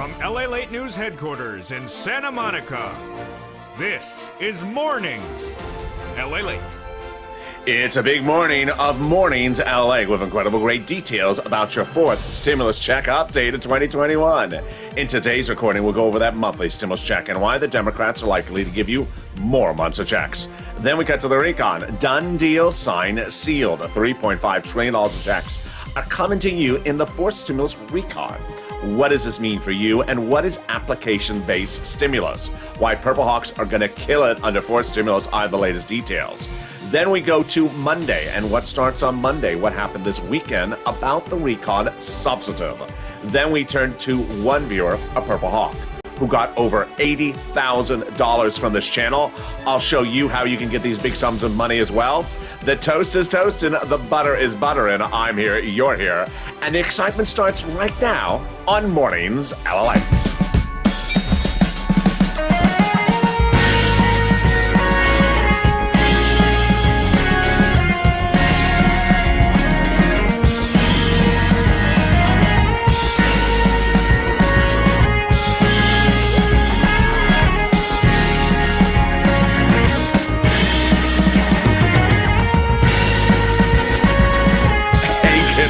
From LALATE News Headquarters in Santa Monica, this is Mornings LALATE. It's a big morning of Mornings LA with incredible great details about your fourth stimulus check update of 2021. In today's recording, we'll go over that monthly stimulus check and why the Democrats are likely to give you more months of checks. Then we cut to the recon. Done deal, signed, sealed. $3.5 trillion of checks are coming to you in the fourth stimulus recon. What does this mean for you, and what is application-based stimulus? Why Purple Hawks are going to kill it under fourth stimulus. I have the latest details. Then we go to Monday, and what starts on Monday? What happened this weekend about the recon substantive? Then we turn to one viewer, a Purple Hawk, who got over $80,000 from this channel. I'll show you how you can get these big sums of money as well. The toast is toasting, the butter is buttering. I'm here, you're here, and the excitement starts right now on Mornings LALATE.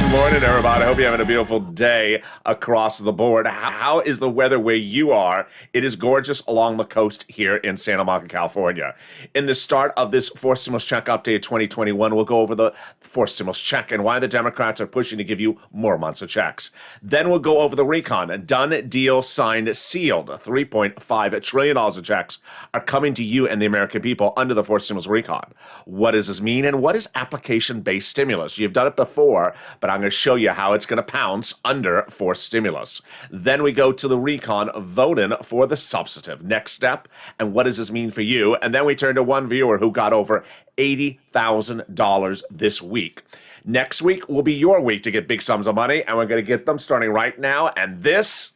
Morning, everybody. I hope you're having a beautiful day across the board. How is the weather where you are? It is gorgeous along the coast here in Santa Monica, California. In the start of this fourth stimulus check update 2021, we'll go over the fourth stimulus check and why the Democrats are pushing to give you more months of checks. Then we'll go over the recon. Done deal, signed, sealed. $3.5 trillion of checks are coming to you and the American people under the fourth stimulus recon. What does this mean, and what is application-based stimulus? You've done it before, but I'm going to show you how it's going to pounce under fourth stimulus. Then we go to the recon, voting for the substantive next step, and what does this mean for you? And then we turn to one viewer who got over $80,000 this week. Next week will be your week to get big sums of money, and we're going to get them starting right now, and this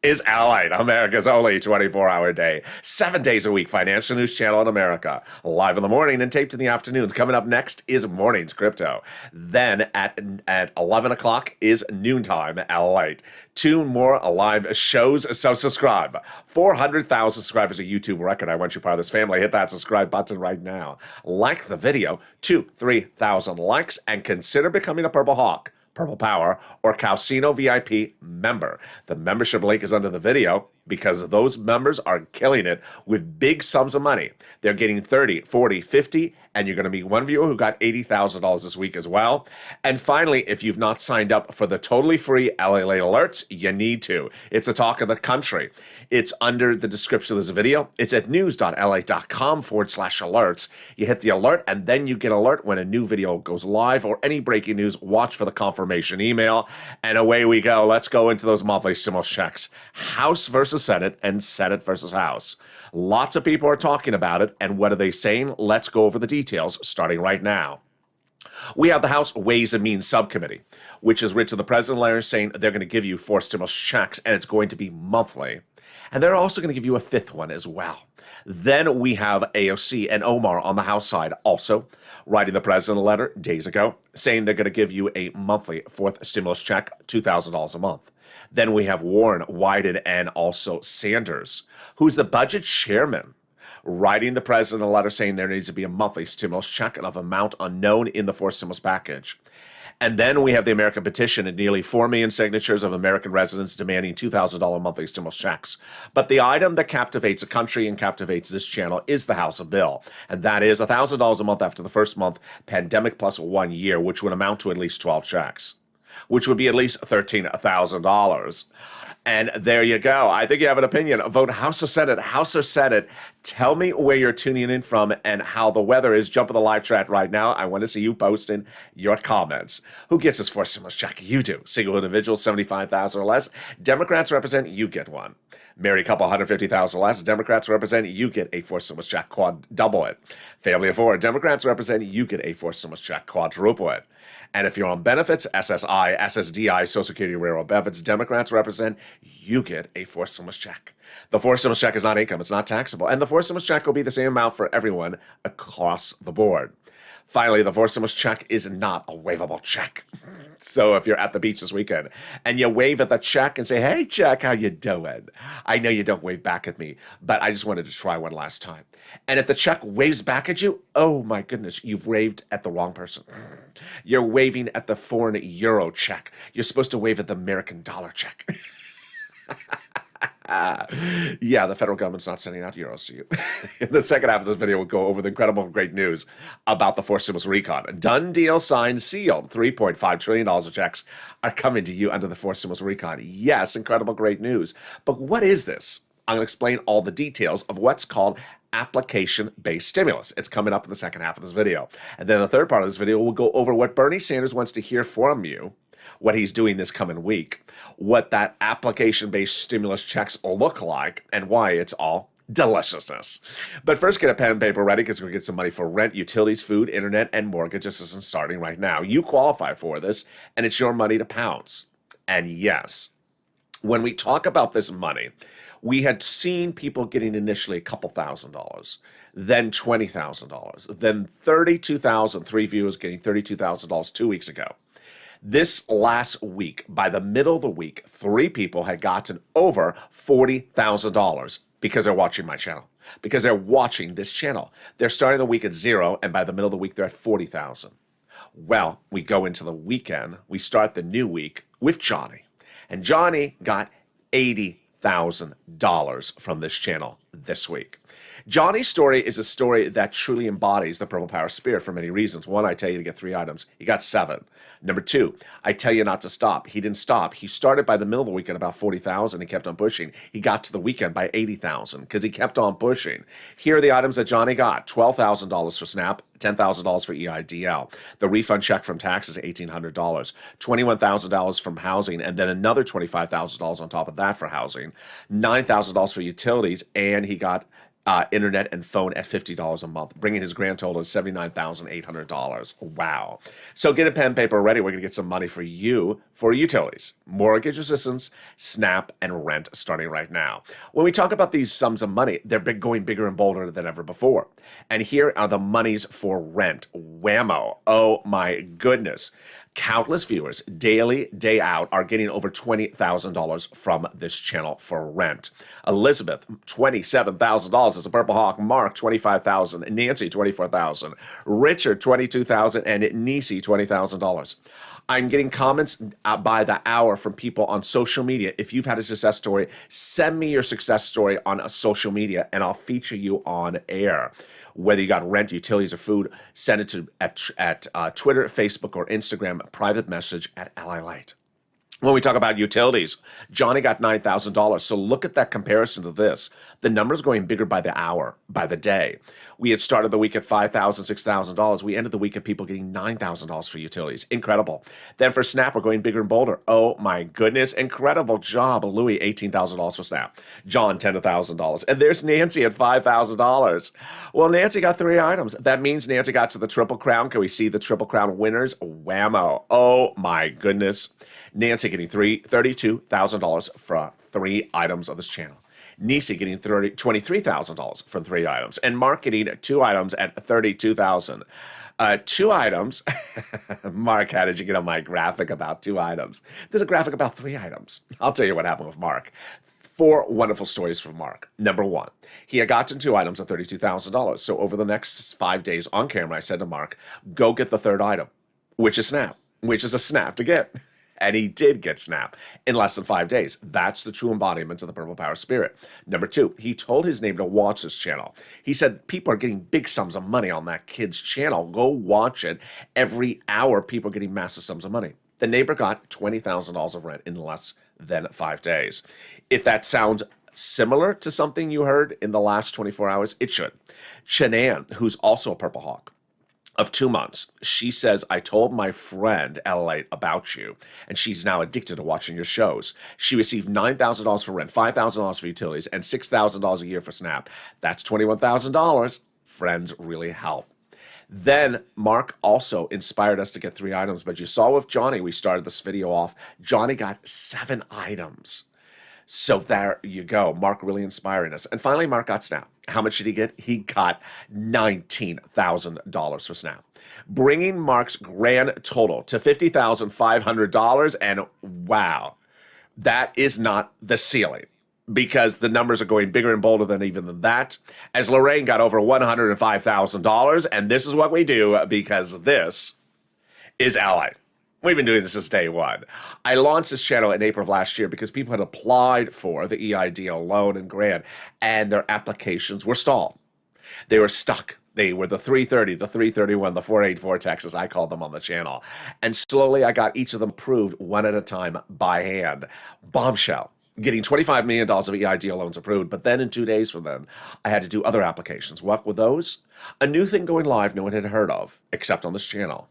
is LALATE, America's only 24-hour day, 7 days a week financial news channel in America. Live in the morning and taped in the afternoons. Coming up next is Mornings Crypto. Then at 11 o'clock is Noontime LALATE. 2 more live shows, so subscribe. 400,000 subscribers, a YouTube record. I want you part of this family. Hit that subscribe button right now. Like the video, 3,000 likes, and consider becoming a Purple Hawk, Purple Power, or Calcino VIP member. The membership link is under the video because those members are killing it with big sums of money. They're getting 30, 40, 50, and you're going to meet one viewer who got $80,000 this week as well. And finally, if you've not signed up for the totally free LALATE alerts, you need to. It's the talk of the country. It's under the description of this video. It's at news.lalate.com/alerts. You hit the alert, and then you get alert when a new video goes live or any breaking news. Watch for the confirmation email, and away we go. Let's go into those monthly stimulus checks. House versus Senate and Senate versus House. Lots of people are talking about it, and what are they saying? Let's go over the details starting right now. We have the House Ways and Means Subcommittee, which has written to the President letter saying they're going to give you 4 stimulus checks, and it's going to be monthly. And they're also going to give you a 5th one as well. Then we have AOC and Omar on the House side also writing the President a letter days ago saying they're going to give you a monthly 4th stimulus check, $2,000 a month. Then we have Warren, Wyden, and also Sanders, who's the budget chairman, writing the President a letter saying there needs to be a monthly stimulus check of amount unknown in the fourth stimulus package. And then we have the American petition and nearly 4 million signatures of American residents demanding $2,000 monthly stimulus checks. But the item that captivates the country and captivates this channel is the House bill. And that is $1,000 a month after the first month, pandemic plus 1 year, which would amount to at least 12 checks, which would be at least $13,000. And there you go. I think you have an opinion. Vote House or Senate, House or Senate. Tell me where you're tuning in from and how the weather is. Jump in the live chat right now. I want to see you posting your comments. Who gets this fourth stimulus check? You do. Single individual, 75,000 or less. Democrats represent, you get one. Married couple, 150,000 or less. Democrats represent, you get a fourth stimulus check, double it. Family of 4. Democrats represent, you get a fourth stimulus check, quadruple it. And if you're on benefits, SSI, SSDI, Social Security, Railroad benefits, Democrats represent, you get a fourth stimulus check. The fourth stimulus check is not income. It's not taxable. And the fourth stimulus check will be the same amount for everyone across the board. Finally, the four stimulus check is not a waivable check. So if you're at the beach this weekend and you wave at the check and say, "Hey, check, how you doing?" I know you don't wave back at me, but I just wanted to try one last time. And if the check waves back at you, oh my goodness, you've waved at the wrong person. You're waving at the foreign euro check. You're supposed to wave at the American dollar check. Yeah, the federal government's not sending out euros to you. In the second half of this video, we'll go over the incredible great news about the fourth stimulus recon. Done deal, signed, sealed. $3.5 trillion of checks are coming to you under the fourth stimulus recon. Yes, incredible great news. But what is this? I'm going to explain all the details of what's called application-based stimulus. It's coming up in the second half of this video. And then the third part of this video, we'll go over what Bernie Sanders wants to hear from you, what he's doing this coming week, what that application-based stimulus checks will look like, and why it's all deliciousness. But first, get a pen and paper ready because we're going to get some money for rent, utilities, food, internet, and mortgage assistance starting right now. You qualify for this, and it's your money to pounce. And yes, when we talk about this money, we had seen people getting initially a couple $1,000s, then $20,000, then $32,000, 3 viewers getting $32,000 2 weeks ago. This last week, by the middle of the week, 3 people had gotten over $40,000 because they're watching my channel, because they're watching this channel. They're starting the week at 0, and by the middle of the week, they're at 40,000. Well, we go into the weekend. We start the new week with Johnny, and Johnny got $80,000 from this channel this week. Johnny's story is a story that truly embodies the Purple Power Spirit for many reasons. One, I tell you to get 3 items. He got 7. Number 2, I tell you not to stop. He didn't stop. He started by the middle of the week at about 40,000. He kept on pushing. He got to the weekend by 80,000 because he kept on pushing. Here are the items that Johnny got. $12,000 for SNAP, $10,000 for EIDL. The refund check from taxes, $1,800. $21,000 from housing, and then another $25,000 on top of that for housing. $9,000 for utilities, and he got internet and phone at $50 a month, bringing his grand total to $79,800. Wow. So get a pen and paper ready. We're going to get some money for you for utilities, mortgage assistance, SNAP, and rent starting right now. When we talk about these sums of money, they're going bigger and bolder than ever before. And here are the monies for rent. Whammo. Oh my goodness. Countless viewers, daily, day out, are getting over $20,000 from this channel for rent. Elizabeth, $27,000 as a Purple Hawk. Mark, $25,000. Nancy, $24,000. Richard, $22,000. And Nisi, $20,000. I'm getting comments by the hour from people on social media. If you've had a success story, send me your success story on a social media, and I'll feature you on air. Whether you got rent, utilities, or food, send it to at Twitter, Facebook, or Instagram, private message at LALATE. When we talk about utilities, Johnny got $9,000. So look at that comparison to this. The number's going bigger by the hour, by the day. We had started the week at $5,000, $6,000. We ended the week at people getting $9,000 for utilities. Incredible. Then for SNAP, we're going bigger and bolder. Oh my goodness. Incredible job. Louis, $18,000 for SNAP. John, $10,000. And there's Nancy at $5,000. Well, Nancy got 3 items. That means Nancy got to the Triple Crown. Can we see the Triple Crown winners? Whammo. Oh my goodness. Nancy getting $32,000 for 3 items of this channel. Nisi getting $23,000 for 3 items. And Mark getting 2 items at $32,000. 2 items. Mark, how did you get on my graphic about 2 items? There's a graphic about 3 items. I'll tell you what happened with Mark. 4 wonderful stories from Mark. Number 1, he had gotten 2 items at $32,000. So over the next 5 days on camera, I said to Mark, go get the 3rd item, which is SNAP, which is a SNAP to get. And he did get SNAP in less than 5 days. That's the true embodiment of the Purple Power Spirit. Number 2, he told his neighbor to watch this channel. He said, people are getting big sums of money on that kid's channel. Go watch it. Every hour, people are getting massive sums of money. The neighbor got $20,000 of rent in less than 5 days. If that sounds similar to something you heard in the last 24 hours, it should. Shanann, who's also a Purple Hawk, of 2 months, she says, I told my friend LALATE about you, and she's now addicted to watching your shows. She received $9,000 for rent, $5,000 for utilities, and $6,000 a year for SNAP. That's $21,000. Friends really help. Then Mark also inspired us to get 3 items, but you saw with Johnny, we started this video off, Johnny got 7 items. So there you go. Mark really inspiring us. And finally, Mark got SNAP. How much did he get? He got $19,000 for SNAP. bringing Mark's grand total to $50,500. And wow, that is not the ceiling, because the numbers are going bigger and bolder than even than that, as Lorraine got over $105,000. And this is what we do, because this is LALATE. We've been doing this since day one. I launched this channel in April of last year because people had applied for the EIDL loan and grant, and their applications were stalled. They were stuck. They were the 330, the 331, the 484 Texas. I called them on the channel. And slowly I got each of them approved one at a time by hand. Bombshell. Getting $25 million of EIDL loans approved, but then in 2 days from then, I had to do other applications. What were those? A new thing going live no one had heard of, except on this channel.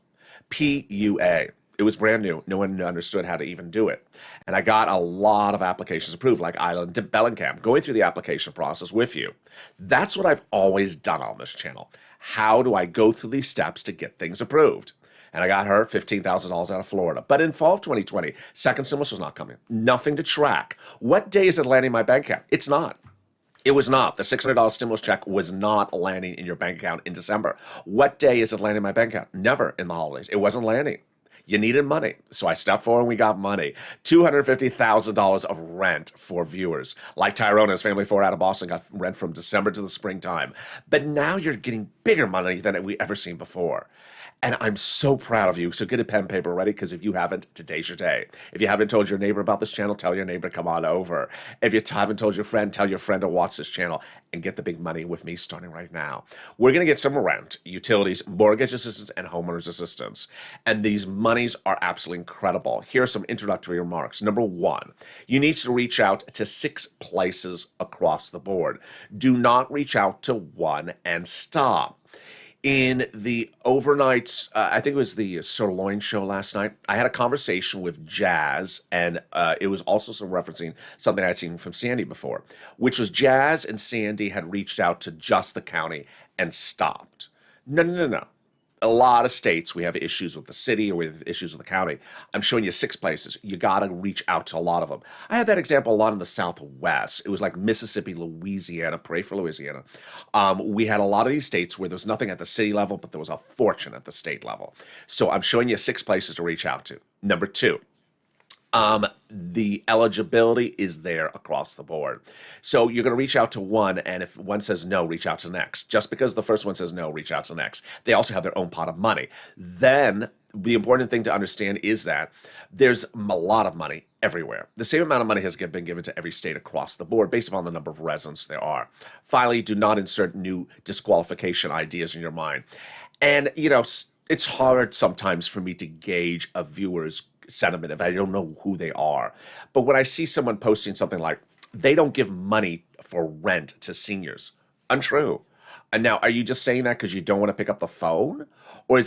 PUA. It was brand new. No one understood how to even do it. And I got a lot of applications approved, like Island to Bellingham, going through the application process with you. That's what I've always done on this channel. How do I go through these steps to get things approved? And I got her $15,000 out of Florida. But in fall of 2020, second stimulus was not coming. Nothing to track. What day is it landing in my bank account? It's not. It was not. The $600 stimulus check was not landing in your bank account in December. What day is it landing in my bank account? Never in the holidays. It wasn't landing. You needed money. So I stepped forward and we got money. $250,000 of rent for viewers. Like Tyrone and his family 4 out of Boston got rent from December to the springtime. But now you're getting bigger money than we ever seen before. And I'm so proud of you. So get a pen and paper ready, because if you haven't, today's your day. If you haven't told your neighbor about this channel, tell your neighbor to come on over. If you haven't told your friend, tell your friend to watch this channel and get the big money with me starting right now. We're going to get some rent, utilities, mortgage assistance, and homeowners assistance. And these monies are absolutely incredible. Here are some introductory remarks. Number one, you need to reach out to 6 places across the board. Do not reach out to one and stop. In the overnight, I think it was the Sirloin show last night, I had a conversation with Jazz, and it was also some referencing something I'd seen from Sandy before, which was Jazz and Sandy had reached out to just the county and stopped. No. A lot of states, we have issues with the city or with issues with the county. I'm showing you 6 places. You got to reach out to a lot of them. I had that example a lot in the Southwest. It was like Mississippi, Louisiana. Pray for Louisiana. We had a lot of these states where there was nothing at the city level, but there was a fortune at the state level. So I'm showing you 6 places to reach out to. Number 2. The eligibility is there across the board. So you're going to reach out to one, and if one says no, reach out to the next. Just because the first one says no, reach out to the next. They also have their own pot of money. Then the important thing to understand is that there's a lot of money everywhere. The same amount of money has been given to every state across the board based upon the number of residents there are. Finally, do not insert new disqualification ideas in your mind. And, it's hard sometimes for me to gauge a viewer's sentiment if I don't know who they are. But when I see someone posting something like, they don't give money for rent to seniors, untrue. And now, are you just saying that because you don't want to pick up the phone? Or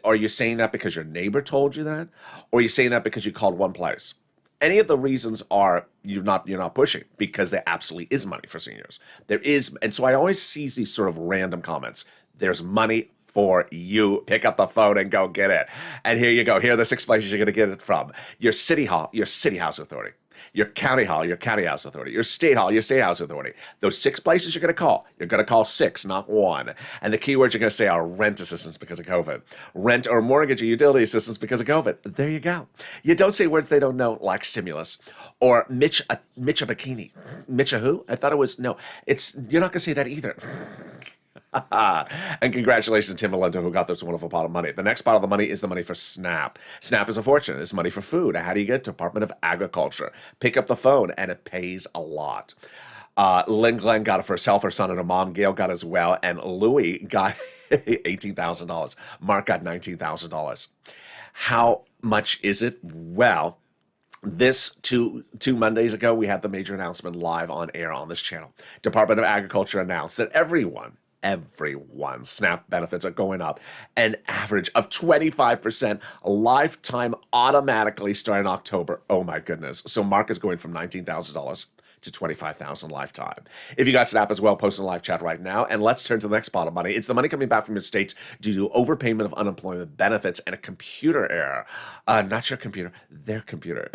are you saying that because your neighbor told you that? Or are you saying that because you called one place? Any of the reasons are you're not pushing, because there absolutely is money for seniors. There is, and so I always see these sort of random comments. There's money for you. Pick up the phone and go get it. And here you go. Here are the 6 places you're going to get it from. Your city hall, your city house authority. Your county hall, your county house authority. Your state hall, your state house authority. Those 6 places you're going to call. You're going to call 6, not 1. And the keywords you're going to say are rent assistance because of COVID. Rent or mortgage or utility assistance because of COVID. There you go. You don't say words they don't know, like stimulus. Or Mitch a bikini. Mitch a who? I thought it was, no. You're not going to say that either. And congratulations to Tim Melinda, who got this wonderful pot of money. The next pot of the money is the money for SNAP. SNAP is a fortune. It's money for food. How do you get it? Department of Agriculture. Pick up the phone, and it pays a lot. Lynn Glenn got it for herself, her son, and her mom. Gail got it as well. And Louie got $18,000. Mark got $19,000. How much is it? Well, this two Mondays ago, we had the major announcement live on air on this channel. Department of Agriculture announced that everyone's SNAP benefits are going up an average of 25% lifetime automatically starting October. Oh my goodness. So Mark is going from $19,000 to $25,000 lifetime. If you got SNAP as well, post in the live chat right now. And let's turn to the next pot of money. It's the money coming back from your states due to overpayment of unemployment benefits and a computer error. Not your computer, their computer.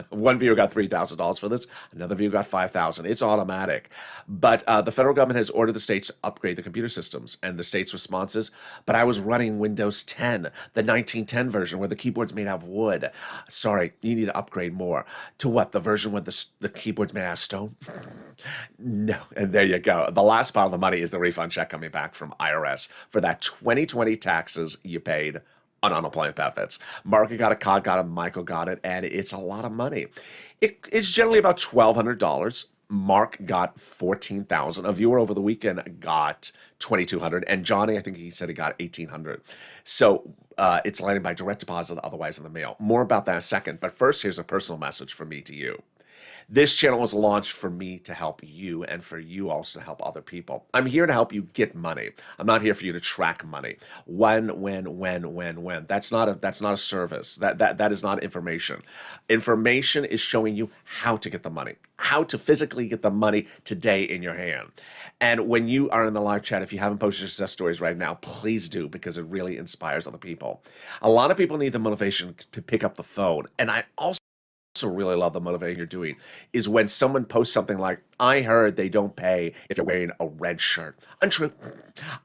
One viewer got $3,000 for this. Another viewer got $5,000. It's automatic. But the federal government has ordered the states to upgrade the computer systems. And the state's response is, but I was running Windows 10, the 1910 version where the keyboard's made out of wood. Sorry, you need to upgrade more. To what, the version where the keyboard's made out of stone? No, and there you go. The last pile of the money is the refund check coming back from IRS for that 2020 taxes you paid on unemployment benefits. Mark got it, Cod got it, Michael got it, and it's a lot of money. It's generally about $1,200. Mark got $14,000. A viewer over the weekend got $2,200, and Johnny, I think he said he got $1,800. So it's landing by direct deposit, otherwise in the mail. More about that in a second. But first, here's a personal message from me to you. This channel was launched for me to help you and for you also to help other people. I'm here to help you get money. I'm not here for you to track money. When. That's not a service. That is not information. Information is showing you how to get the money, how to physically get the money today in your hand. And when you are in the live chat, if you haven't posted your success stories right now, please do, because it really inspires other people. A lot of people need the motivation to pick up the phone. And I also really love the motivating you're doing is when someone posts something like, I heard they don't pay if you're wearing a red shirt. Untrue.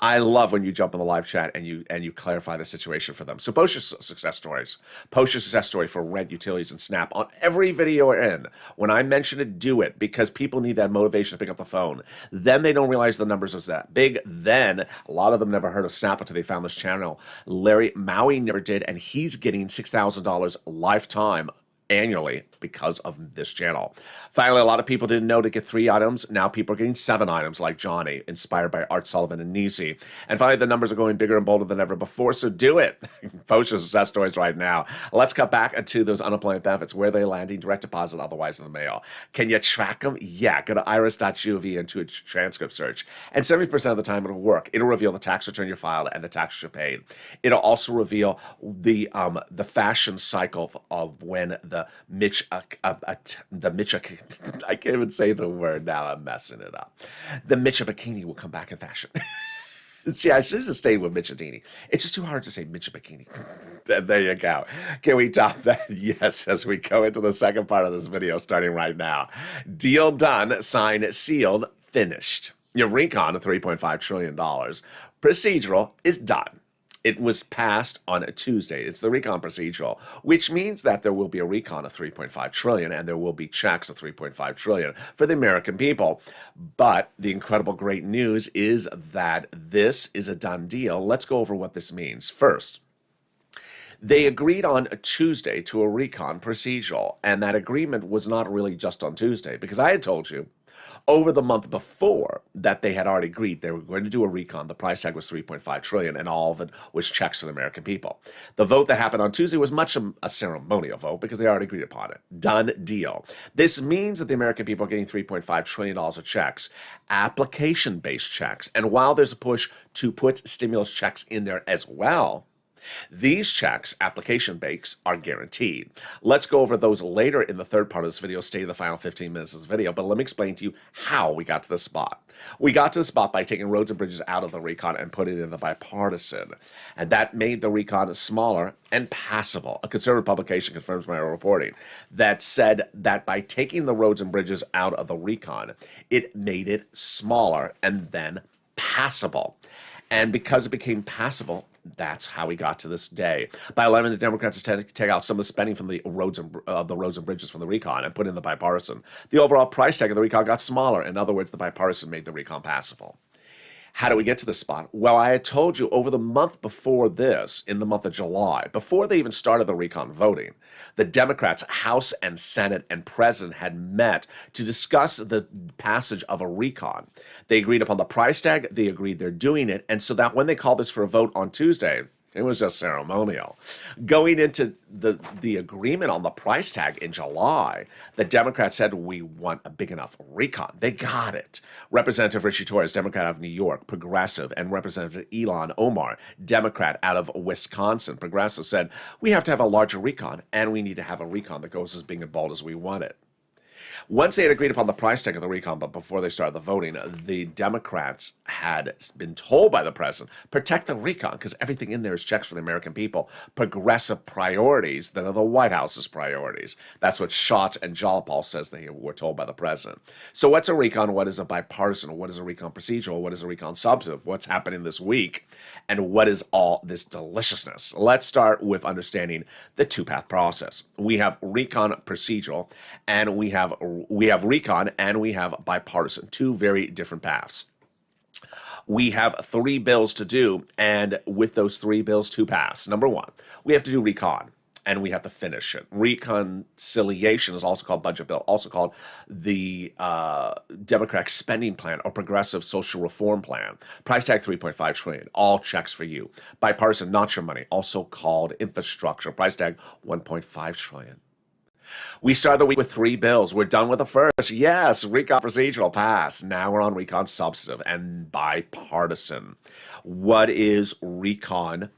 I love when you jump in the live chat and you clarify the situation for them. So post your success stories. Post your success story for Red Utilities and Snap on every video we're in. When I mention it, do it, because people need that motivation to pick up the phone. Then they don't realize the numbers was that big. Then a lot of them never heard of Snap until they found this channel. Larry Maui never did, and he's getting $6,000 lifetime annually because of this channel. Finally, a lot of people didn't know to get 3 items. Now people are getting 7 items like Johnny, inspired by Art Sullivan and Nisi. And finally, the numbers are going bigger and bolder than ever before, so do it. Post your success stories right now. Let's cut back to those unemployment benefits. Where are they landing? Direct deposit, otherwise in the mail. Can you track them? Yeah. Go to iris.gov and do a transcript search. And 70% of the time it'll work. It'll reveal the tax return you filed and the taxes you paid. It'll also reveal the fashion cycle of when the I can't even say the word now, I'm messing it up. The Mitcha bikini will come back in fashion. See, I should have just stayed with Mitchadini. It's just too hard to say Mitcha bikini. There you go. Can we top that? Yes, as we go into the second part of this video, starting right now. Deal done, signed, sealed, finished. Your recon of $3.5 trillion. Procedural is done. It was passed on a Tuesday. It's the recon procedural, which means that there will be a recon of $3.5 trillion and there will be checks of $3.5 trillion for the American people. But the incredible great news is that this is a done deal. Let's go over what this means. First, they agreed on a Tuesday to a recon procedural, and that agreement was not really just on Tuesday, because I had told you over the month before that they had already agreed they were going to do a recon. The price tag was $3.5 trillion, and all of it was checks for the American people. The vote that happened on Tuesday was much a ceremonial vote because they already agreed upon it. Done deal. This means that the American people are getting $3.5 trillion of checks, application-based checks. And while there's a push to put stimulus checks in there as well, these checks, application-based, are guaranteed. Let's go over those later in the third part of this video. Stay the final 15 minutes of this video, but let me explain to you how we got to this spot. We got to the spot by taking roads and bridges out of the recon and putting it in the bipartisan, and that made the recon smaller and passable. A conservative publication confirms my reporting that said that by taking the roads and bridges out of the recon, it made it smaller and then passable. And because it became passable, that's how we got to this day. By allowing the Democrats to take out some of the spending from the roads and bridges from the recon and put in the bipartisan, the overall price tag of the recon got smaller. In other words, the bipartisan made the recon passable. How do we get to this spot? Well, I had told you over the month before this, in the month of July, before they even started the recon voting, the Democrats, House and Senate and President had met to discuss the passage of a recon. They agreed upon the price tag. They agreed they're doing it. And so that when they called this for a vote on Tuesday, it was just ceremonial. Going into the agreement on the price tag in July, the Democrats said, we want a big enough recon. They got it. Representative Richie Torres, Democrat out of New York, progressive, and Representative Elon Omar, Democrat out of Wisconsin, progressive, said, we have to have a larger recon, and we need to have a recon that goes as big and bold as we want it. Once they had agreed upon the price tag of the recon, but before they started the voting, the Democrats had been told by the president, protect the recon, because everything in there is checks for the American people, progressive priorities that are the White House's priorities. That's what Schatz and Jalopal says they were told by the president. So what's a recon? What is a bipartisan? What is a recon procedural? What is a recon substantive? What's happening this week? And what is all this deliciousness? Let's start with understanding the two-path process. We have recon procedural, and we have recon, and we have bipartisan, two very different paths. We have 3 bills to do, and with those 3 bills to pass, number one, we have to do recon, and we have to finish it. Reconciliation is also called budget bill, also called the Democratic spending plan or progressive social reform plan. Price tag $3.5 trillion, all checks for you. Bipartisan, not your money, also called infrastructure. Price tag $1.5 trillion. We started the week with 3 bills. We're done with the first. Yes, recon procedural pass. Now we're on recon substantive and bipartisan. What is recon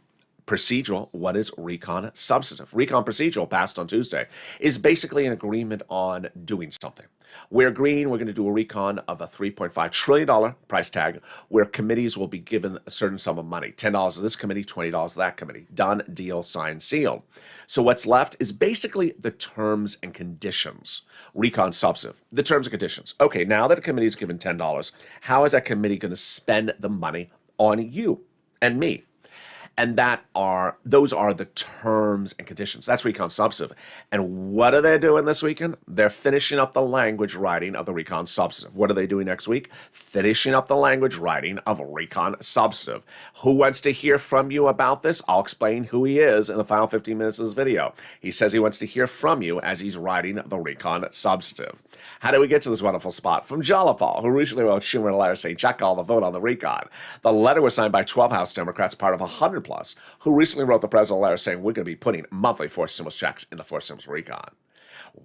procedural? What is recon substantive? Recon procedural, passed on Tuesday, is basically an agreement on doing something. We're agreeing we're going to do a recon of a $3.5 trillion price tag where committees will be given a certain sum of money. $10 to this committee, $20 to that committee. Done, deal, signed, sealed. So what's left is basically the terms and conditions. Recon substantive, the terms and conditions. Okay, now that a committee is given $10, how is that committee going to spend the money on you and me? And those are the terms and conditions. That's recon substantive. And what are they doing this weekend? They're finishing up the language writing of the recon substantive. What are they doing next week? Finishing up the language writing of recon substantive. Who wants to hear from you about this? I'll explain who he is in the final 15 minutes of this video. He says he wants to hear from you as he's writing the recon substantive. How do we get to this wonderful spot? From Jalopal, who recently wrote Schumer a letter saying, check all the vote on the recon. The letter was signed by 12 House Democrats, part of 100 plus, who recently wrote the president a letter saying, we're going to be putting monthly forced stimulus checks in the forced stimulus recon.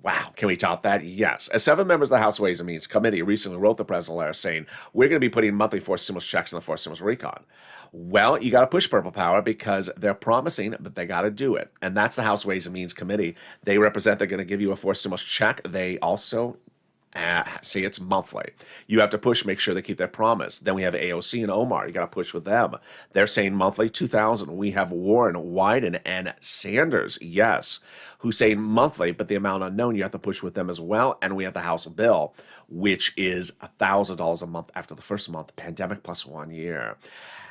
Wow, can we top that? Yes. As 7 members of the House Ways and Means Committee recently wrote the president a letter saying, we're going to be putting monthly forced stimulus checks in the forced stimulus recon. Well, you got to push Purple Power because they're promising, but they got to do it. And that's the House Ways and Means Committee. They represent, they're going to give you a forced stimulus check. They also say it's monthly. You have to push, make sure they keep their promise. Then we have AOC and Omar. You got to push with them. They're saying monthly 2,000. We have Warren, Wyden, and Sanders, yes, who say monthly, but the amount unknown, you have to push with them as well. And we have the House bill, which is $1,000 a month after the first month, pandemic plus 1 year.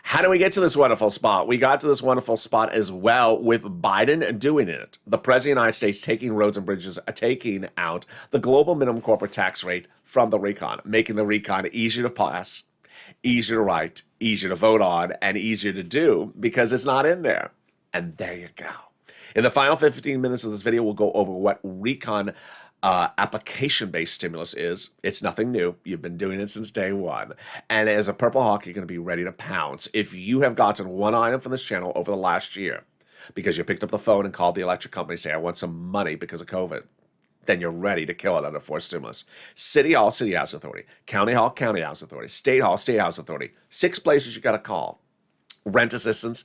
How do we get to this wonderful spot? We got to this wonderful spot as well with Biden doing it. The President of the United States taking roads and bridges, taking out the global minimum corporate tax rate from the recon, making the recon easier to pass, easier to write, easier to vote on, and easier to do because it's not in there. And there you go. In the final 15 minutes of this video, we'll go over what recon application-based stimulus is. It's nothing new. You've been doing it since day one. And as a Purple Hawk, you're going to be ready to pounce. If you have gotten one item from this channel over the last year because you picked up the phone and called the electric company and say, I want some money because of COVID, then you're ready to kill it under forced stimulus. City Hall, City House Authority. County Hall, County House Authority. State Hall, State House Authority. 6 places you got to call. Rent assistance,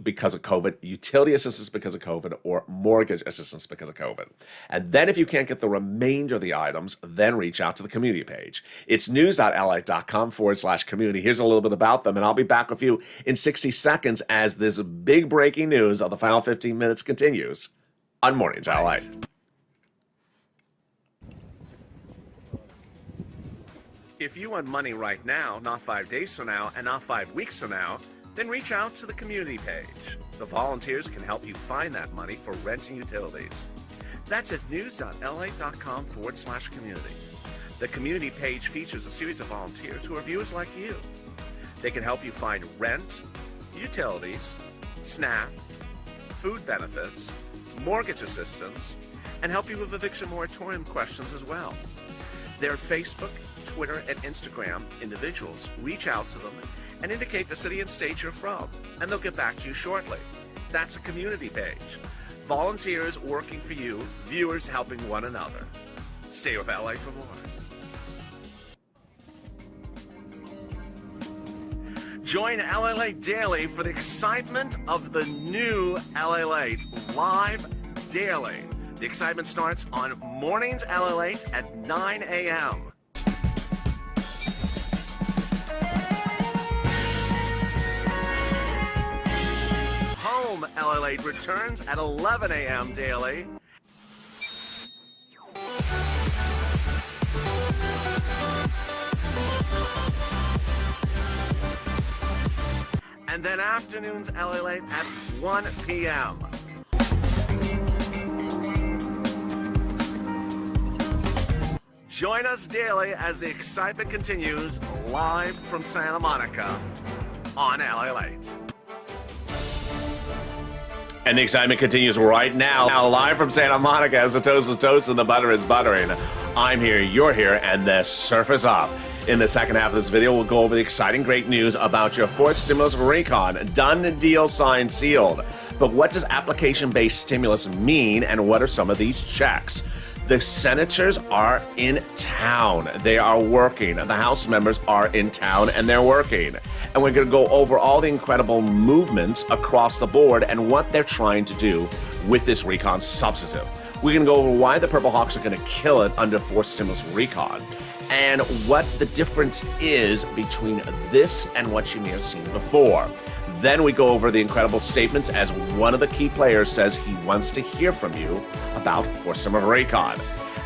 because of COVID, utility assistance because of COVID, or mortgage assistance because of COVID. And then if you can't get the remainder of the items, then reach out to the community page. It's news.lalate.com/community. Here's a little bit about them, and I'll be back with you in 60 seconds as this big breaking news of the final 15 minutes continues on Mornings LA. If you want money right now, not 5 days from now, and not 5 weeks from now, then reach out to the community page. The volunteers can help you find that money for rent and utilities. That's at news.lalate.com/community. The community page features a series of volunteers who are viewers like you. They can help you find rent, utilities, SNAP, food benefits, mortgage assistance, and help you with eviction moratorium questions as well. Their Facebook, Twitter, and Instagram individuals reach out to them and indicate the city and state you're from, and they'll get back to you shortly. That's a community page. Volunteers working for you, viewers helping one another. Stay with LA for more. Join LALATE Daily for the excitement of the new LALATE live daily The excitement starts on mornings LALATE at 9 a.m. Home LALATE returns at 11 a.m. daily. And then afternoons LALATE at 1 p.m. Join us daily as the excitement continues live from Santa Monica on LALATE. And the excitement continues right now live from Santa Monica as the toast is toast and the butter is buttering. I'm here, you're here, and the surf is up. In the second half of this video, we'll go over the exciting great news about your fourth stimulus recon. Done, deal, signed, sealed. But what does application-based stimulus mean, and what are some of these checks? The senators are in town. They are working. The House members are in town and they're working. And we're going to go over all the incredible movements across the board and what they're trying to do with this recon substantive. We're going to go over why the Purple Hawks are going to kill it under fourth stimulus recon and what the difference is between this and what you may have seen before. Then we go over the incredible statements as one of the key players says he wants to hear from you about fourth stimulus recon.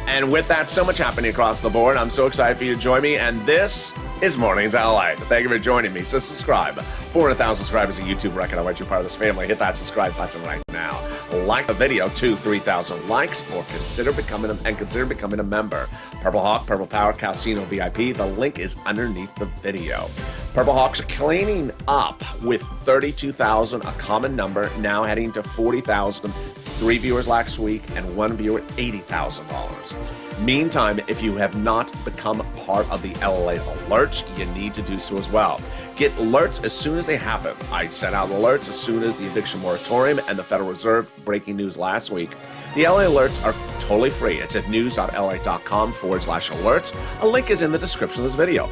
And with that, so much happening across the board. I'm so excited for you to join me, and this is Mornings LALATE. Thank you for joining me. So subscribe. 400,000 subscribers on YouTube record. I want you part of this family. Hit that subscribe button right now. Like the video to 3,000 likes, or consider becoming a member. Purple Hawk, Purple Power, Casino VIP. The link is underneath the video. Purple Hawks are cleaning up with 32,000, a common number, now heading to 40,000. 3 viewers last week and 1 viewer at $80,000. Meantime, if you have not become part of the LALATE alerts, you need to do so as well. Get alerts as soon as they happen. I sent out alerts as soon as the eviction moratorium and the Federal Reserve breaking news last week. The LA alerts are totally free. It's at news.la.com/alerts. A link is in the description of this video.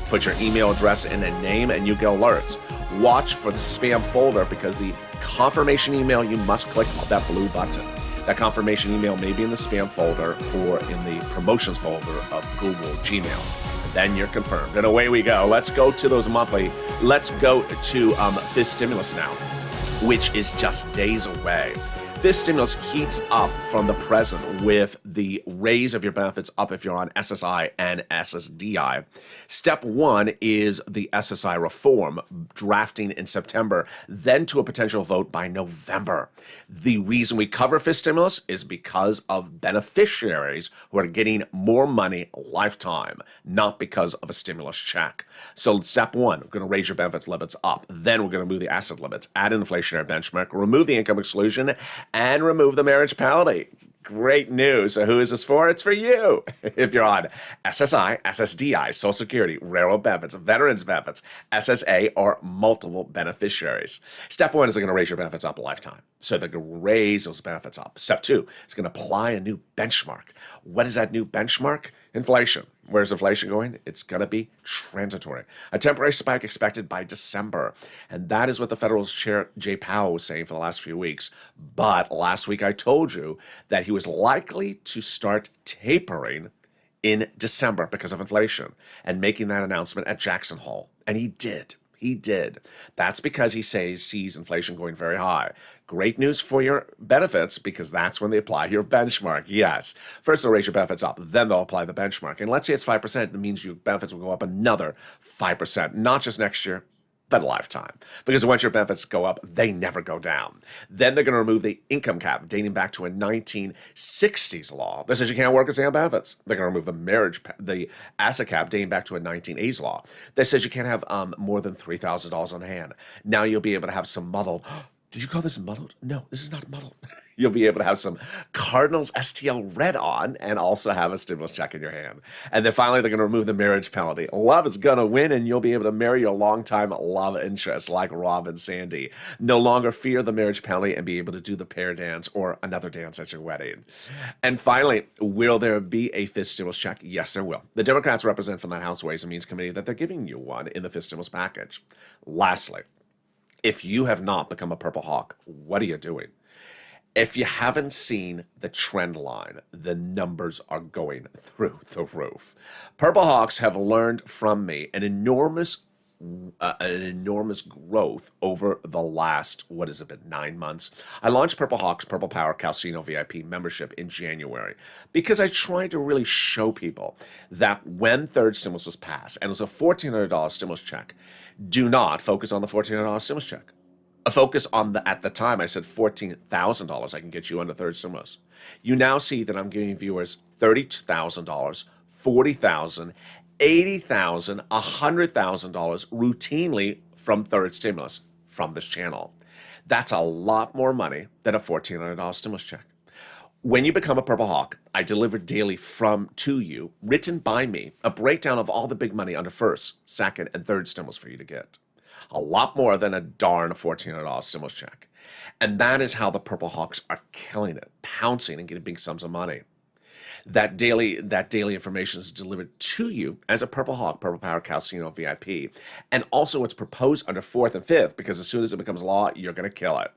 Put your email address and a name and you get alerts. Watch for the spam folder because the confirmation email, you must click that blue button. That confirmation email may be in the spam folder or in the promotions folder of Google Gmail. And then you're confirmed. And away we go. Let's go to those monthly. Let's go to this stimulus now, which is just days away. This stimulus heats up from the present with the raise of your benefits up if you're on SSI and SSDI. Step one is the SSI reform, drafting in September, then to a potential vote by November. The reason we cover fifth stimulus is because of beneficiaries who are getting more money lifetime, not because of a stimulus check. So step one, we're going to raise your benefits limits up. Then we're going to move the asset limits, add an inflationary benchmark, remove the income exclusion, and remove the marriage penalty. Great news. So who is this for? It's for you. If you're on SSI, SSDI, Social Security, railroad benefits, veterans benefits, SSA, or multiple beneficiaries. Step one is they're going to raise your benefits up a lifetime. So they're going to raise those benefits up. Step two is going to apply a new benchmark. What is that new benchmark? Inflation. Where's inflation going? It's going to be transitory. A temporary spike expected by December. And that is what the Federalist Chair Jay Powell was saying for the last few weeks. But last week I told you that he was likely to start tapering in December because of inflation and making that announcement at Jackson Hole. And he did. He did. That's because he sees inflation going very high. Great news for your benefits because that's when they apply your benchmark. Yes. First, they'll raise your benefits up. Then they'll apply the benchmark. And let's say it's 5%. That means your benefits will go up another 5%, not just next year, but a lifetime. Because once your benefits go up, they never go down. Then they're going to remove the income cap dating back to a 1960s law that says you can't work and stay on benefits. They're going to remove the asset cap dating back to a 1980s law that says you can't have more than $3,000 on hand. Now you'll be able to have some muddled. Did you call this muddled? No, this is not muddled. You'll be able to have some Cardinals STL red on and also have a stimulus check in your hand. And then finally, they're going to remove the marriage penalty. Love is going to win, and you'll be able to marry your longtime love interest like Rob and Sandy. No longer fear the marriage penalty and be able to do the pair dance or another dance at your wedding. And finally, will there be a fifth stimulus check? Yes, there will. The Democrats represent from that House Ways and Means Committee that they're giving you one in the fifth stimulus package. Lastly, if you have not become a Purple Hawk, what are you doing? If you haven't seen the trend line, the numbers are going through the roof. Purple Hawks have learned from me an enormous growth over the last, what has it been, 9 months. I launched Purple Hawks Purple Power Casino VIP membership in January because I tried to really show people that when third stimulus was passed, and it was a $1,400 stimulus check, do not focus on the $1,400 stimulus check. A focus on at the time, I said $14,000 I can get you on the third stimulus. You now see that I'm giving viewers $32,000, $40,000, $80,000, $100,000 routinely from third stimulus from this channel. That's a lot more money than a $1,400 stimulus check. When you become a Purple Hawk, I deliver daily to you, written by me, a breakdown of all the big money under first, second, and third stimulus for you to get. A lot more than a darn $1,400 stimulus check. And that is how the Purple Hawks are killing it, pouncing and getting big sums of money. That daily information is delivered to you as a Purple Hawk, Purple Power Casino VIP. And also it's proposed under fourth and fifth, because as soon as it becomes law, you're going to kill it.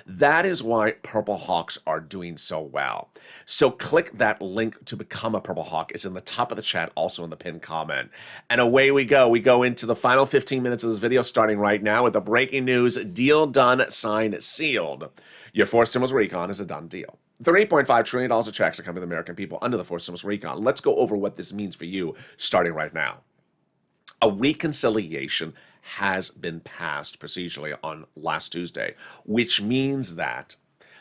That is why Purple Hawks are doing so well. So click that link to become a Purple Hawk. It's in the top of the chat, also in the pinned comment. And away we go. We go into the final 15 minutes of this video, starting right now with the breaking news: deal done, signed, sealed. Your fourth stimulus recon is a done deal. $38.5 trillion of checks are coming to the American people under the fourth stimulus recon. Let's go over what this means for you, starting right now. A reconciliation has been passed procedurally on last Tuesday, which means that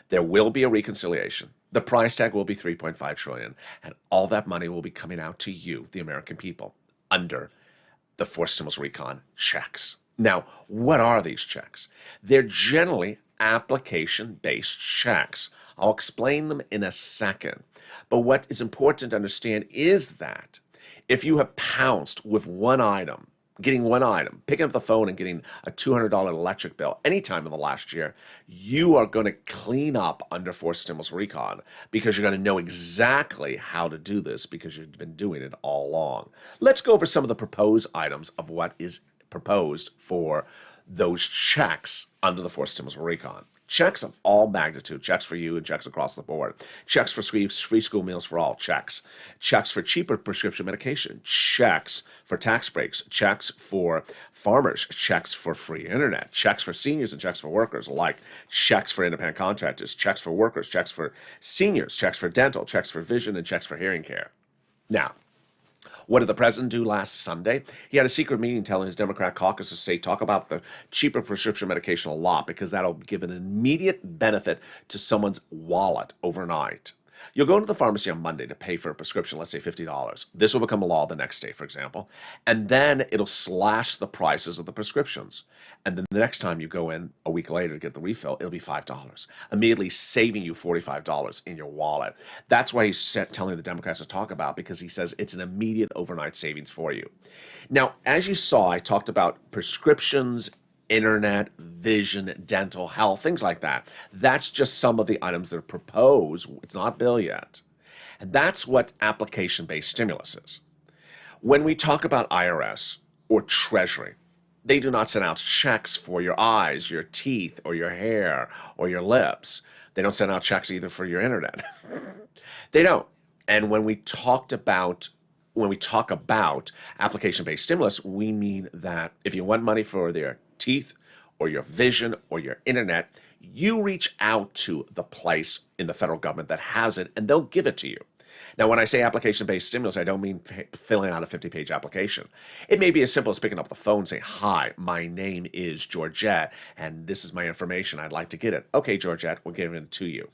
there will be a reconciliation. The price tag will be $3.5 trillion, and all that money will be coming out to you, the American people, under the fourth stimulus recon checks. Now, what are these checks? They're generally application-based checks. I'll explain them in a second. But what is important to understand is that if you have pounced with one item, picking up the phone and getting a $200 electric bill anytime in the last year, you are going to clean up under fourth stimulus recon, because you're going to know exactly how to do this because you've been doing it all along. Let's go over some of the proposed items of what is proposed for those checks under the fourth stimulus recon. Checks of all magnitude, checks for you and checks across the board. Checks for free school meals for all, checks. Checks for cheaper prescription medication, checks for tax breaks, checks for farmers, checks for free internet, checks for seniors and checks for workers alike, checks for independent contractors, checks for workers, checks for seniors, checks for dental, checks for vision, and checks for hearing care. Now, what did the president do last Sunday? He had a secret meeting telling his Democrat caucus to say, talk about the cheaper prescription medication a lot, because that'll give an immediate benefit to someone's wallet overnight. You'll go to the pharmacy on Monday to pay for a prescription, let's say $50. This will become a law the next day, for example. And then it'll slash the prices of the prescriptions. And then the next time you go in a week later to get the refill, it'll be $5, immediately saving you $45 in your wallet. That's why he's telling the Democrats to talk about, because he says it's an immediate overnight savings for you. Now, as you saw, I talked about prescriptions, internet, vision, dental, health, things like that. That's just some of the items that are proposed. It's not a bill yet. And that's what application-based stimulus is. When we talk about IRS or Treasury, they do not send out checks for your eyes, your teeth, or your hair, or your lips. They don't send out checks either for your internet. They don't. And when we talk about application-based stimulus, we mean that if you want money for their teeth or your vision or your internet, you reach out to the place in the federal government that has it, and they'll give it to you. Now, when I say application-based stimulus, I don't mean filling out a 50-page application. It may be as simple as picking up the phone and saying, hi, my name is Georgette, and this is my information. I'd like to get it. Okay, Georgette, we're giving it to you.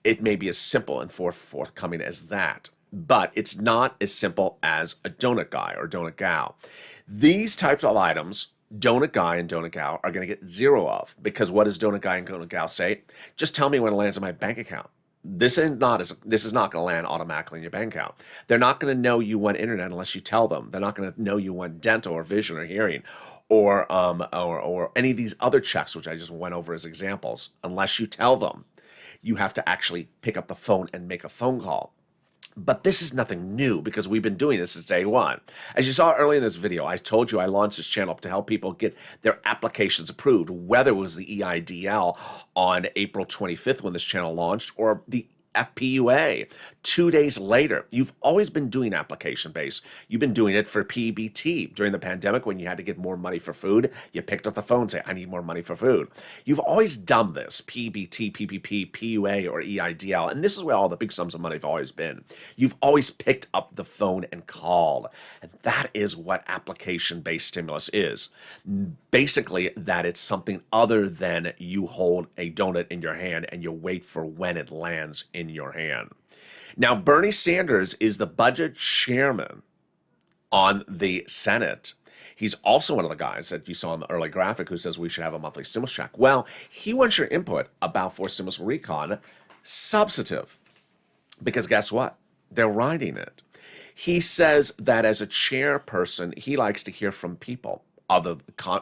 It may be as simple and forthcoming as that, but it's not as simple as a donut guy or donut gal. These types of items, donut guy and donut gal, are going to get zero of, because what does donut guy and donut gal say? Just tell me when it lands in my bank account. This is not going to land automatically in your bank account. They're not going to know you want internet unless you tell them. They're not going to know you want dental or vision or hearing or any of these other checks, which I just went over as examples, unless you tell them. You have to actually pick up the phone and make a phone call. But this is nothing new because we've been doing this since day one. As you saw earlier in this video, I told you I launched this channel to help people get their applications approved, whether it was the EIDL on April 25th when this channel launched or the FPUA 2 days later. You've always been doing application-based. You've been doing it for PBT. During the pandemic, when you had to get more money for food, you picked up the phone and say, I need more money for food. You've always done this, PBT, PPP, PUA, or EIDL, and this is where all the big sums of money have always been. You've always picked up the phone and called, and that is what application-based stimulus is. Basically, that it's something other than you hold a donut in your hand and you wait for when it lands in your hand. Now, Bernie Sanders is the budget chairman on the Senate. He's also one of the guys that you saw in the early graphic who says we should have a monthly stimulus check. Well, he wants your input about for stimulus recon substantive, because guess what? They're writing it. He says that as a chairperson, he likes to hear from people,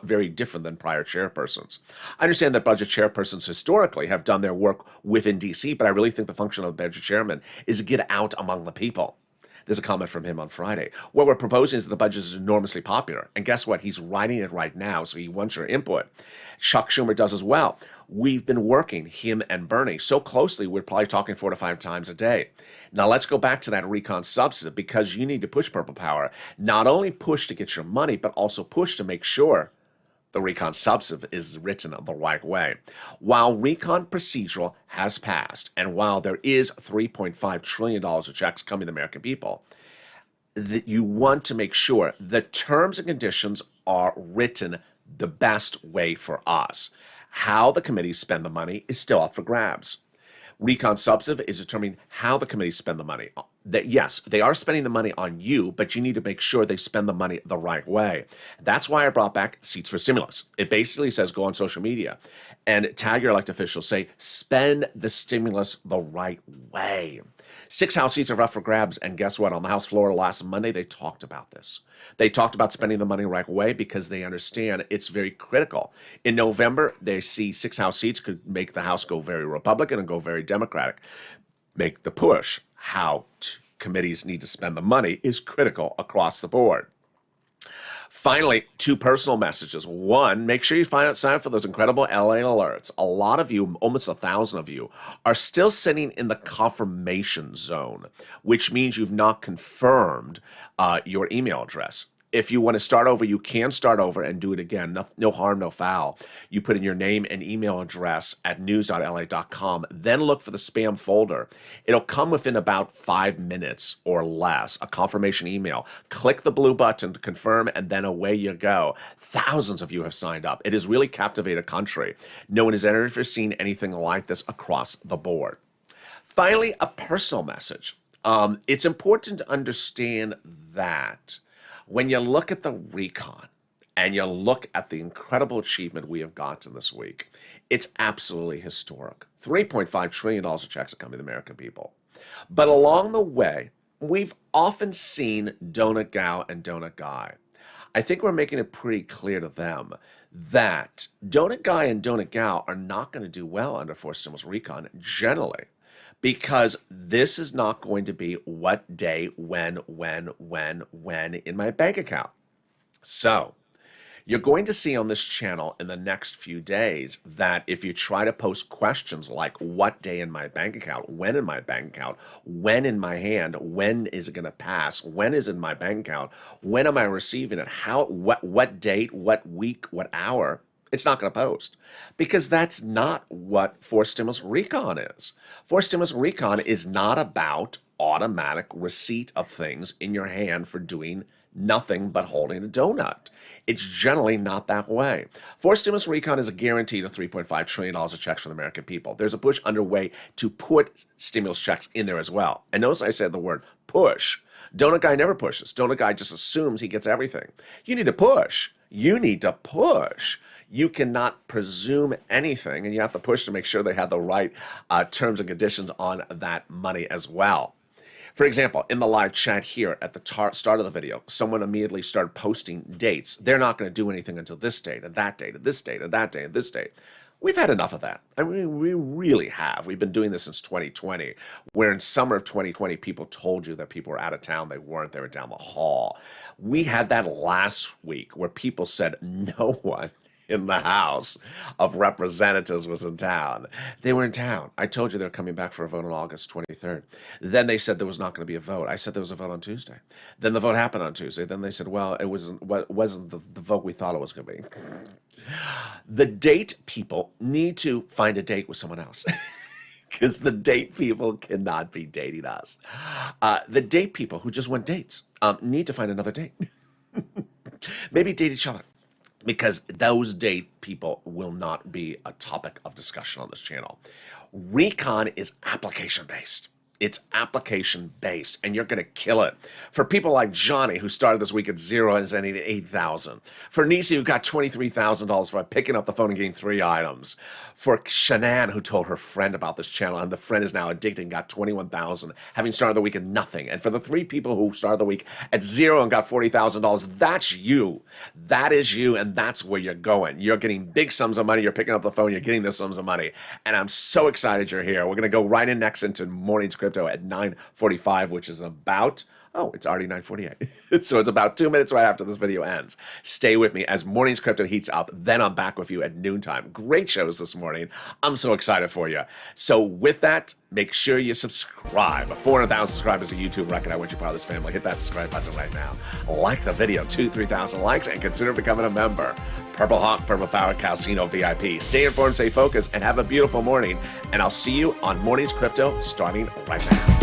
very different than prior chairpersons. I understand that budget chairpersons historically have done their work within DC, but I really think the function of a budget chairman is to get out among the people. There's a comment from him on Friday. What we're proposing is that the budget is enormously popular. And guess what? He's writing it right now, so he wants your input. Chuck Schumer does as well. We've been working, him and Bernie, so closely, we're probably talking 4 to 5 times a day. Now let's go back to that recon substantive, because you need to push Purple Power. Not only push to get your money, but also push to make sure the recon substantive is written the right way. While recon procedural has passed, and while there is $3.5 trillion of checks coming to the American people, that you want to make sure the terms and conditions are written the best way for us. How the committees spend the money is still up for grabs. Recon substantive is determining how the committees spend the money. That yes, they are spending the money on you, but you need to make sure they spend the money the right way. That's why I brought back Seats for Stimulus. It basically says go on social media and tag your elected officials, say spend the stimulus the right way. 6 House seats are up for grabs, and guess what? On the House floor last Monday, they talked about this. They talked about spending the money the right way because they understand it's very critical. In November, they see 6 House seats could make the House go very Republican and go very Democratic. Make the push. How committees need to spend the money is critical across the board. Finally, 2 personal messages. One, make sure you sign up for those incredible LA alerts. A lot of you, almost 1,000 of you, are still sitting in the confirmation zone, which means you've not confirmed your email address. If you want to start over, you can start over and do it again. No harm, no foul. You put in your name and email address at news.la.com, then look for the spam folder. It'll come within about 5 minutes or less, a confirmation email. Click the blue button to confirm, and then away you go. Thousands of you have signed up. It has really captivated a country. No one has ever seen anything like this across the board. Finally, a personal message. It's important to understand that when you look at the recon and you look at the incredible achievement we have gotten this week, it's absolutely historic. $3.5 trillion of checks are coming to the American people. But along the way, we've often seen donut gal and donut guy. I think we're making it pretty clear to them that donut guy and donut gal are not going to do well under forced stimulus recon generally. Because this is not going to be what day, when in my bank account. So you're going to see on this channel in the next few days that if you try to post questions like what day in my bank account, when in my bank account, when in my hand, when is it going to pass, when is it in my bank account, when am I receiving it, what date, what week, what hour, it's not going to post, because that's not what forced stimulus recon is. Forced stimulus recon is not about automatic receipt of things in your hand for doing nothing but holding a donut. It's generally not that way. Forced stimulus recon is a guarantee of $3.5 trillion of checks from the American people. There's a push underway to put stimulus checks in there as well. And notice I said the word push. Donut guy never pushes. Donut guy just assumes he gets everything. You need to push. You need to push. You cannot presume anything, and you have to push to make sure they have the right terms and conditions on that money as well. For example, in the live chat here at the start of the video, someone immediately started posting dates. They're not going to do anything until this date, and that date, and this date, and that date, and this date. We've had enough of that. I mean, we really have. We've been doing this since 2020, where in summer of 2020, people told you that people were out of town. They weren't. They were down the hall. We had that last week where people said no one in the House of Representatives was in town. They were in town. I told you they were coming back for a vote on August 23rd. Then they said there was not going to be a vote. I said there was a vote on Tuesday. Then the vote happened on Tuesday. Then they said, well, it wasn't the vote we thought it was going to be. The date people need to find a date with someone else. Because the date people cannot be dating us. The date people who just want dates need to find another date. Maybe date each other. Because those date people will not be a topic of discussion on this channel. Recon is application-based. It's application-based, and you're going to kill it. For people like Johnny, who started this week at 0 and is ending at 8,000. For Nisi, who got $23,000 by picking up the phone and getting 3 items. For Shanann, who told her friend about this channel, and the friend is now addicted and got 21,000, having started the week at nothing. And for the 3 people who started the week at 0 and got $40,000, that's you. That is you, and that's where you're going. You're getting big sums of money. You're picking up the phone. You're getting the sums of money. And I'm so excited you're here. We're going to go right in next into Morning's Crypto at 9:45, which is about, it's already 9:48. So it's about 2 minutes right after this video ends. Stay with me as Morning's Crypto heats up. Then I'm back with you at noontime. Great shows this morning. I'm so excited for you. So with that, make sure you subscribe. 400,000 subscribers to YouTube record. I want you part of this family. Hit that subscribe button right now. Like the video, 2,000-3,000 likes, and consider becoming a member. Purple Hawk, Purple Power, Calcino VIP. Stay informed, stay focused, and have a beautiful morning. And I'll see you on Morning's Crypto starting right now.